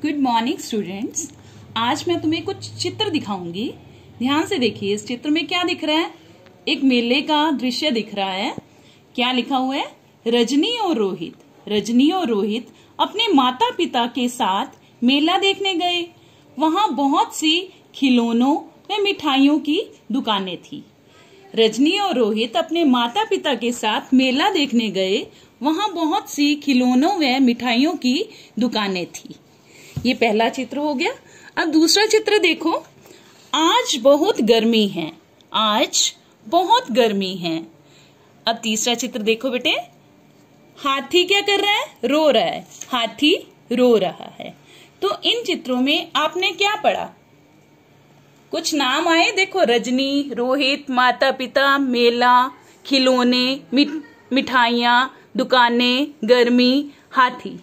Good morning students. आज मैं तुम्हें कुछ चित्र दिखाऊंगी। ध्यान से देखिए, इस चित्र में क्या दिख रहा है। एक मेले का दृश्य दिख रहा है। क्या लिखा हुआ है? रजनी और रोहित। रजनी और रोहित अपने माता पिता के साथ मेला देखने गए। वहां बहुत सी खिलौनों व मिठाइयों की दुकानें थी। रजनी और रोहित अपने माता पिता के साथ मेला देखने गए। वहां बहुत सी खिलौनों व मिठाइयों की दुकानें थी। ये पहला चित्र हो गया। अब दूसरा चित्र देखो। आज बहुत गर्मी है। आज बहुत गर्मी है। अब तीसरा चित्र देखो बेटे। हाथी क्या कर रहा है? रो रहा है। हाथी रो रहा है। तो इन चित्रों में आपने क्या पढ़ा? कुछ नाम आए देखो। रजनी, रोहित, माता पिता, मेला, खिलौने, मिठाइयाँ, दुकानें, गर्मी, हाथी।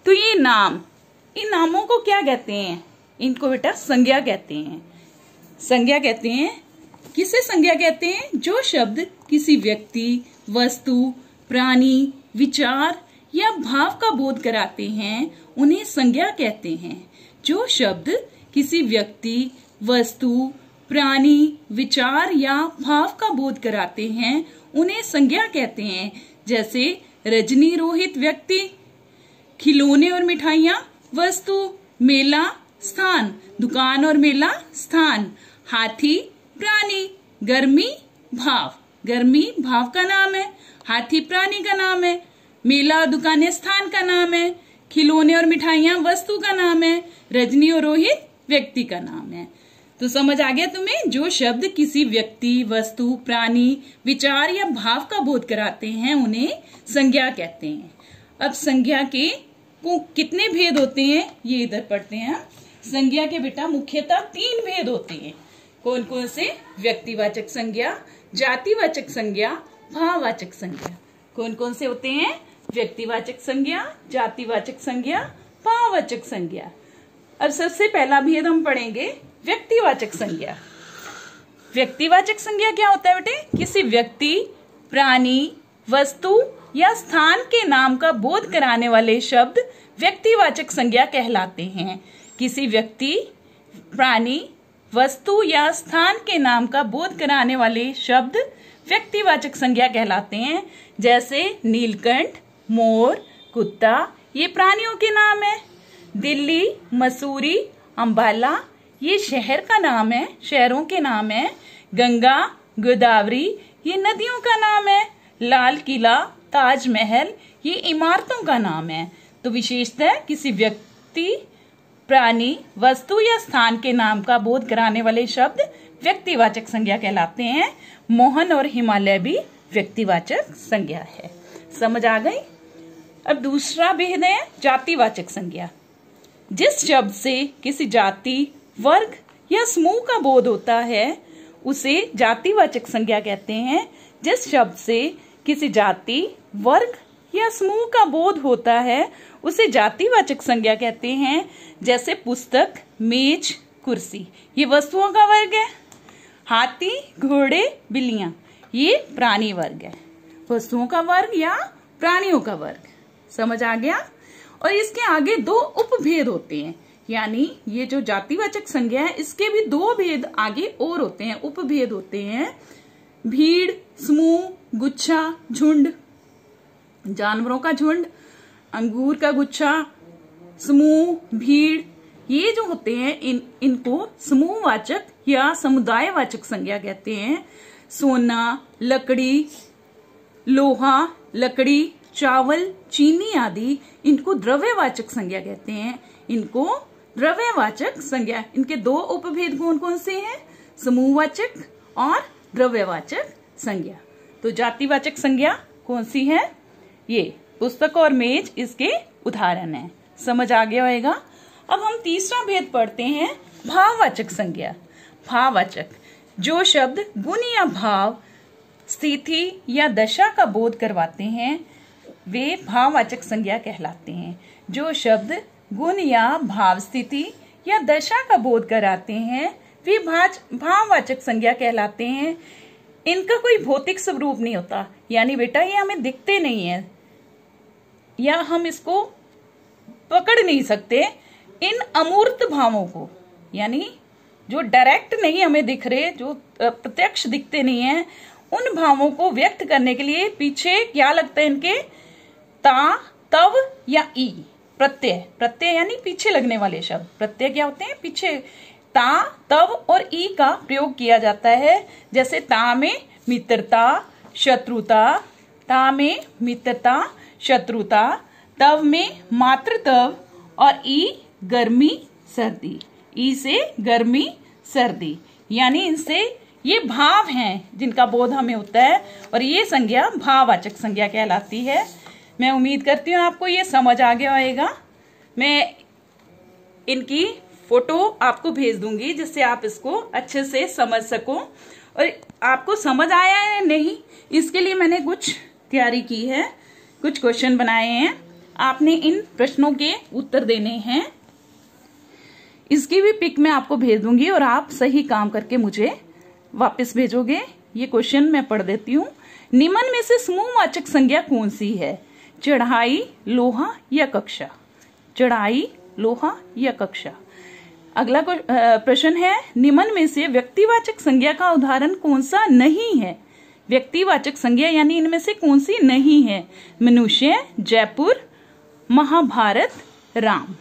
तो ये नाम, इन नामों को क्या कहते हैं? इनको बेटा संज्ञा कहते हैं। संज्ञा कहते हैं। किसे संज्ञा कहते हैं? जो शब्द किसी व्यक्ति, वस्तु, प्राणी, विचार या भाव का बोध कराते हैं उन्हें संज्ञा कहते हैं। जो शब्द किसी व्यक्ति, वस्तु, प्राणी, विचार या भाव का बोध कराते हैं उन्हें संज्ञा कहते हैं। जैसे रजनी, रोहित व्यक्ति, खिलौने और मिठाइयाँ वस्तु, मेला स्थान, दुकान और मेला स्थान, हाथी प्राणी, गर्मी भाव, गर्मी भाव का नाम है, हाथी प्राणी का नाम है, मेला और दुकानें स्थान का नाम है, खिलौने और मिठाइयाँ वस्तु का नाम है, रजनी और रोहित व्यक्ति का नाम है। तो समझ आ गया तुम्हें? जो शब्द किसी व्यक्ति, वस्तु, प्राणी, विचार या भाव का बोध कराते हैं उन्हें संज्ञा कहते हैं। अब संज्ञा के कितने भेद होते हैं ये इधर पढ़ते हैं। संज्ञा के बेटा मुख्यतः 3 भेद होते हैं। कौन कौन से? व्यक्तिवाचक संज्ञा, जातिवाचक संज्ञा, भाववाचक संज्ञा। कौन कौन से होते हैं? व्यक्तिवाचक संज्ञा, जातिवाचक संज्ञा, भाववाचक संज्ञा। अब सबसे पहला भेद हम पढ़ेंगे व्यक्तिवाचक संज्ञा। व्यक्तिवाचक संज्ञा क्या होता है बेटे? किसी व्यक्ति, प्राणी, वस्तु या स्थान के नाम का बोध कराने वाले शब्द व्यक्तिवाचक संज्ञा कहलाते हैं। किसी व्यक्ति, प्राणी, वस्तु या स्थान के नाम का बोध कराने वाले शब्द व्यक्तिवाचक संज्ञा कहलाते हैं। जैसे नीलकंठ, मोर, कुत्ता, ये प्राणियों के नाम है। दिल्ली, मसूरी, अंबाला, ये शहर का नाम है, शहरों के नाम है। गंगा, गोदावरी, ये नदियों का नाम है। लाल किला, ताजमहल, ये इमारतों का नाम है। तो विशेषतः किसी व्यक्ति, प्राणी, वस्तु या स्थान के नाम का बोध कराने वाले शब्द व्यक्तिवाचक संज्ञा कहलाते हैं। मोहन और हिमालय भी व्यक्तिवाचक संज्ञा है। समझ आ गई? अब दूसरा भेद है जातिवाचक संज्ञा। जिस शब्द से किसी जाति, वर्ग या समूह का बोध होता है उसे जातिवाचक संज्ञा कहते हैं। जिस शब्द से किसी जाति, वर्ग या समूह का बोध होता है उसे जातिवाचक संज्ञा कहते हैं। जैसे पुस्तक, मेज, कुर्सी, ये वस्तुओं का वर्ग है। हाथी, घोड़े, बिल्लियां, ये प्राणी वर्ग है। वस्तुओं का वर्ग या प्राणियों का वर्ग। समझ आ गया? और इसके आगे 2 उपभेद होते हैं। यानी ये जो जातिवाचक संज्ञा है इसके भी 2 भेद आगे और होते हैं, उपभेद होते हैं। भीड़, समूह, गुच्छा, झुंड, जानवरों का झुंड, अंगूर का गुच्छा, समूह, भीड़, ये जो होते हैं इनको समूहवाचक या समुदायवाचक संज्ञा कहते हैं। सोना, लकड़ी, लोहा, लकड़ी, चावल, चीनी आदि, इनको द्रव्यवाचक संज्ञा कहते हैं। इनको द्रव्यवाचक संज्ञा। इनके 2 उपभेद कौन कौन से हैं? समूहवाचक और द्रव्यवाचक संज्ञा। तो जातिवाचक संज्ञा कौन सी है? ये पुस्तक और मेज इसके उदाहरण हैं। समझ आ गया होगा? अब हम तीसरा भेद पढ़ते हैं भाववाचक संज्ञा। भाववाचक, जो शब्द गुण या भाव, स्थिति या दशा का बोध करवाते हैं वे भाववाचक संज्ञा कहलाते हैं। जो शब्द गुण या भाव, स्थिति या दशा का बोध कराते हैं वे भाववाचक संज्ञा कहलाते हैं। इनका कोई भौतिक स्वरूप नहीं होता, यानी बेटा ये हमें दिखते नहीं है या हम इसको पकड़ नहीं सकते। इन अमूर्त भावों को, यानी जो डायरेक्ट नहीं हमें दिख रहे, जो प्रत्यक्ष दिखते नहीं है, उन भावों को व्यक्त करने के लिए पीछे क्या लगता है इनके, ता, तव या ई। प्रत्यय, प्रत्यय यानी पीछे लगने वाले शब्द। प्रत्यय क्या होते हैं, पीछे। ता, तव और ई का प्रयोग किया जाता है। जैसे ता में मित्रता, शत्रुता, ता में मित्रता, शत्रुता, तव में मातृत्व और ई गर्मी सर्दी। ई से गर्मी सर्दी, यानी इनसे ये भाव हैं जिनका बोध हमें होता है, और ये संज्ञा भाववाचक संज्ञा कहलाती है। मैं उम्मीद करती हूँ आपको ये समझ आ गया होगा। मैं इनकी फोटो आपको भेज दूंगी जिससे आप इसको अच्छे से समझ सको। और आपको समझ आया है नहीं, इसके लिए मैंने कुछ तैयारी की है, कुछ क्वेश्चन बनाए हैं, आपने इन प्रश्नों के उत्तर देने हैं। इसकी भी पिक मैं आपको भेज दूंगी और आप सही काम करके मुझे वापस भेजोगे। ये क्वेश्चन मैं पढ़ देती हूँ। निम्न में से समूहवाचक संज्ञा कौन सी है? चढ़ाई, लोहा या कक्षा? चढ़ाई, लोहा या कक्षा? अगला प्रश्न है, निम्न में से व्यक्तिवाचक संज्ञा का उदाहरण कौन सा नहीं है? व्यक्तिवाचक संज्ञा यानी इनमें से कौन सी नहीं है? मनुष्य, जयपुर, महाभारत, राम।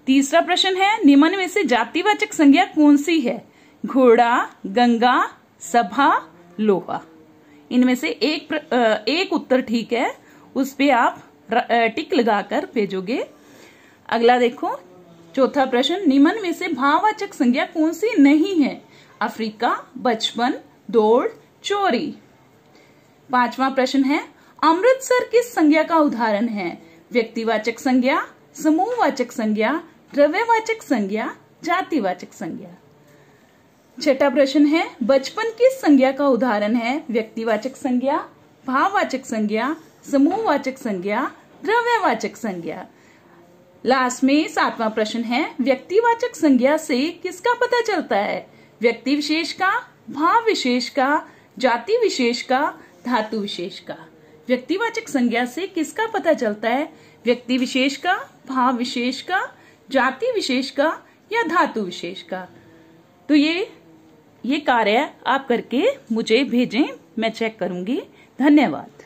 तीसरा प्रश्न है, निम्न में से जातिवाचक संज्ञा कौन सी है? घोड़ा, गंगा, सभा, लोहा। इनमें से एक उत्तर ठीक है, उस पे आप टिक लगाकर भेजोगे। अगला देखो, चौथा प्रश्न, निम्न में से भाववाचक संज्ञा कौन सी नहीं है? अफ्रीका, बचपन, दौड़, चोरी। पांचवा प्रश्न है, अमृतसर किस संज्ञा का उदाहरण है? व्यक्तिवाचक संज्ञा, समूहवाचक संज्ञा, द्रव्यवाचक संज्ञा, जातिवाचक संज्ञा। छठा प्रश्न है, बचपन किस संज्ञा का उदाहरण है? व्यक्तिवाचक संज्ञा, भाववाचक संज्ञा, समूहवाचक संज्ञा, द्रव्यवाचक संज्ञा। लास्ट में सातवां प्रश्न है, व्यक्तिवाचक संज्ञा से किसका पता चलता है? व्यक्ति विशेष का, भाव विशेष का, जाति विशेष का, धातु विशेष का। व्यक्तिवाचक संज्ञा से किसका पता चलता है? व्यक्ति विशेष का, भाव विशेष का, जाति विशेष का या धातु विशेष का। तो ये कार्य आप करके मुझे भेजें, मैं चेक करूंगी। धन्यवाद।